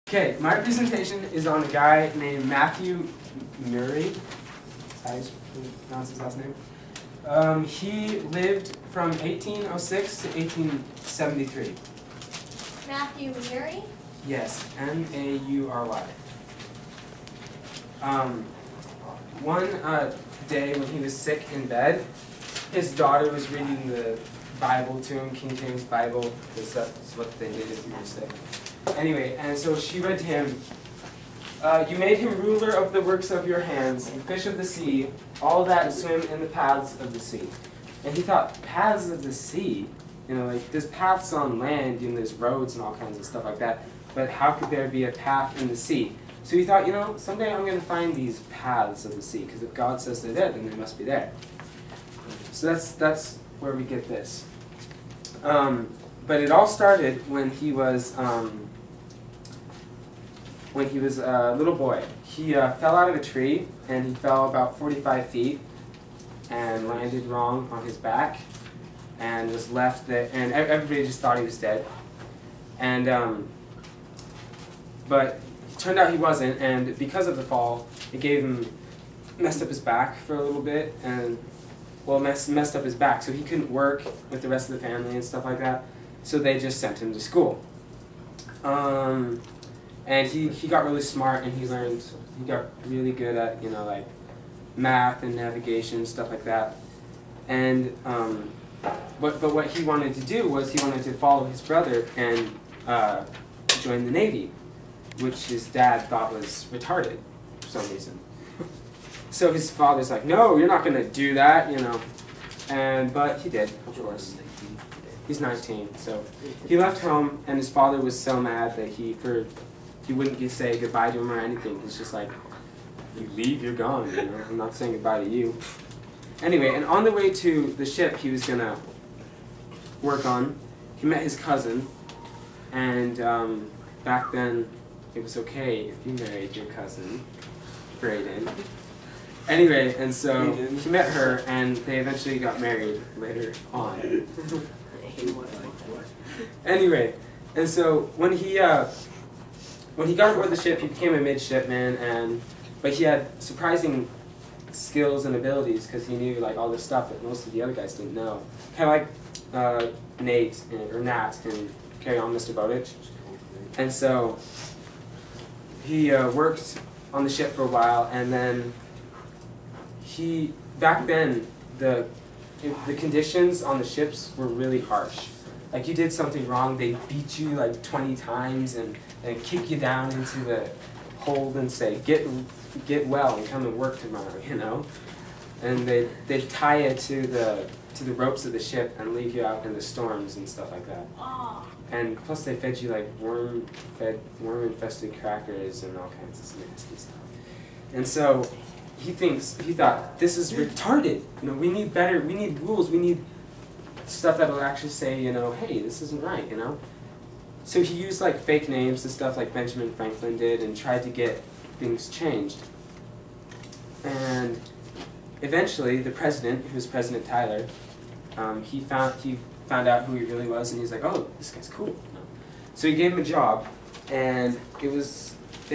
Okay, my presentation is on a guy named Matthew Murray. How do you pronounce his last name? He lived from 1806 to 1873. Matthew Murray? Yes, M-A-U-R-Y. One day when he was sick in bed, his daughter was reading the Bible to him, King James Bible, because that's what they did if you were sick. Anyway, and so she read to him, you made him ruler of the works of your hands, the fish of the sea, all that swim in the paths of the sea. And he thought, paths of the sea? You know, like, there's paths on land, and there's roads and all kinds of stuff like that, but how could there be a path in the sea? So he thought, you know, someday I'm going to find these paths of the sea, because if God says they're there, then they must be there. So that's where we get this. But it all started when he was a little boy. He fell out of a tree, and he fell about 45 feet and landed wrong on his back and was left there, and everybody just thought he was dead. And but it turned out he wasn't, and because of the fall, it messed up his back for a little bit, and well, messed up his back, so he couldn't work with the rest of the family and stuff like that. So they just sent him to school. And he got really smart, and he got really good at, you know, like math and navigation, stuff like that. And but what he wanted to do was he wanted to follow his brother and join the Navy, which his dad thought was retarded for some reason. So his father's like, no, you're not going to do that, you know. But he did, of course. He's 19, so he left home, and his father was so mad that he wouldn't say goodbye to him or anything. He's just like, you leave, you're gone, you know. I'm not saying goodbye to you. Anyway, and on the way to the ship he was going to work on, he met his cousin, and back then it was okay if you married your cousin, Braden. Anyway, and so he met her, and they eventually got married later on. Anyway, and so when he got aboard the ship, he became a midshipman, but he had surprising skills and abilities because he knew like all this stuff that most of the other guys didn't know. Kind of like Nat and Carry On, Mr. Bowditch. And so he worked on the ship for a while, and then back then the conditions on the ships were really harsh. Like, you did something wrong, they'd beat you like 20 times and kick you down into the hold and say, get well and come and work tomorrow, you know? And they'd tie you to the ropes of the ship and leave you out in the storms and stuff like that. And plus they fed you like worm-infested crackers and all kinds of nasty stuff. And so he thought, this is retarded. You know, we need rules, we need stuff that will actually say, you know, hey, this isn't right, you know? So he used like fake names and stuff like Benjamin Franklin did and tried to get things changed. And eventually the president, who was President Tyler, he found out who he really was, and he's like, oh, this guy's cool. You know? So he gave him a job, and they were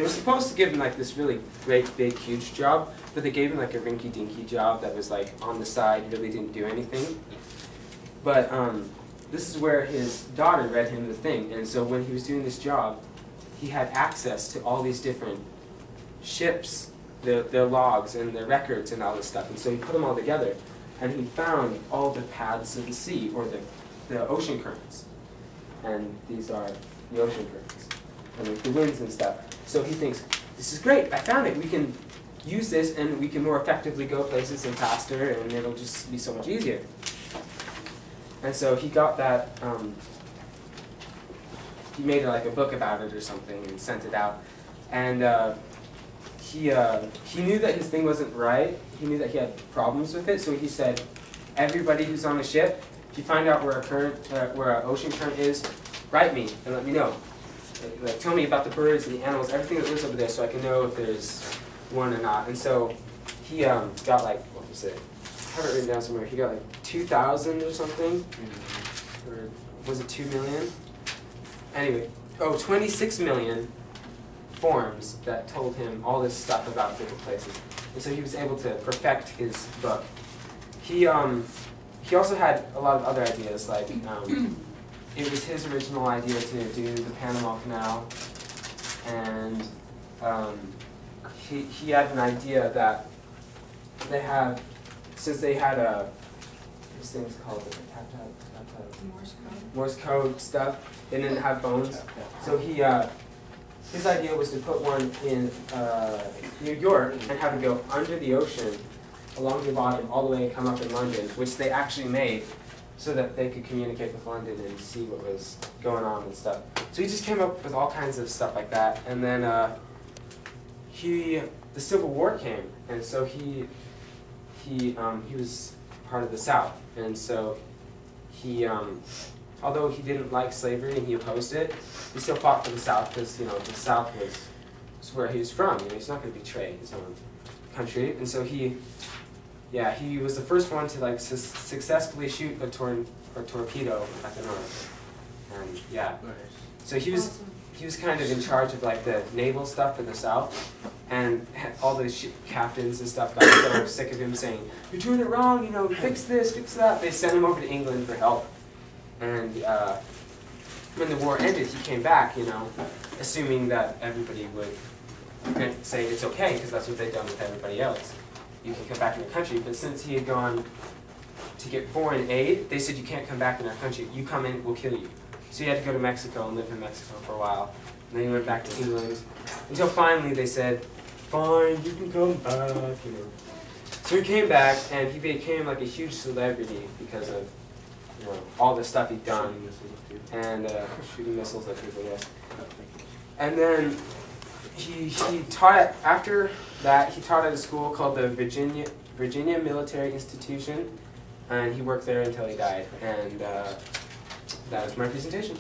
supposed to give him like this really great, big, huge job, but they gave him like a rinky-dinky job that was like on the side, really didn't do anything. But this is where his daughter read him the thing, and so when he was doing this job, he had access to all these different ships, their logs and their records and all this stuff, and so he put them all together, and he found all the paths of the sea, or the ocean currents. And these are the ocean currents, and the winds and stuff. So he thinks, this is great, I found it, we can use this and we can more effectively go places and faster, and it'll just be so much easier. And so he got that, he made like a book about it or something and sent it out. And he knew that his thing wasn't right. He knew that he had problems with it, so he said, everybody who's on the ship, if you find out where an ocean current is, write me and let me know. Like, tell me about the birds and the animals, everything that lives over there, so I can know if there's one or not. And so he got like, what was it? I have it written down somewhere. He got like 2,000 or something, or was it 2 million? Anyway, 26 million forms that told him all this stuff about different places. And so he was able to perfect his book. He also had a lot of other ideas, like it was his original idea to do the Panama Canal, and he had an idea that they have, since they had these things called Morse code stuff, they didn't have phones, so his idea was to put one in New York and have it go under the ocean, along the bottom, all the way and come up in London, which they actually made so that they could communicate with London and see what was going on and stuff. So he just came up with all kinds of stuff like that, and then the Civil War came, and so he was part of the South, and so he, although he didn't like slavery and he opposed it, he still fought for the South because the South was where he was from. He's not going to betray his own country, and so he was the first one to successfully shoot a torpedo at the North, and so he was kind of in charge of the naval stuff for the South, and all the ship captains and stuff got sort of sick of him saying, "You're doing it wrong, fix this, fix that." They sent him over to England for help, and when the war ended, he came back, assuming that everybody would say it's okay because that's what they'd done with everybody else. You can come back in your country, but since he had gone to get foreign aid, they said you can't come back in our country. You come in, we'll kill you. So he had to go to Mexico and live in Mexico for a while. And then he went back to England until finally they said, "Fine, you can come back." So he came back and he became a huge celebrity because of all the stuff he'd done and shooting missiles at people. Yes. And then he taught after that. He taught at a school called the Virginia Military Institution, and he worked there until he died. And that was my presentation.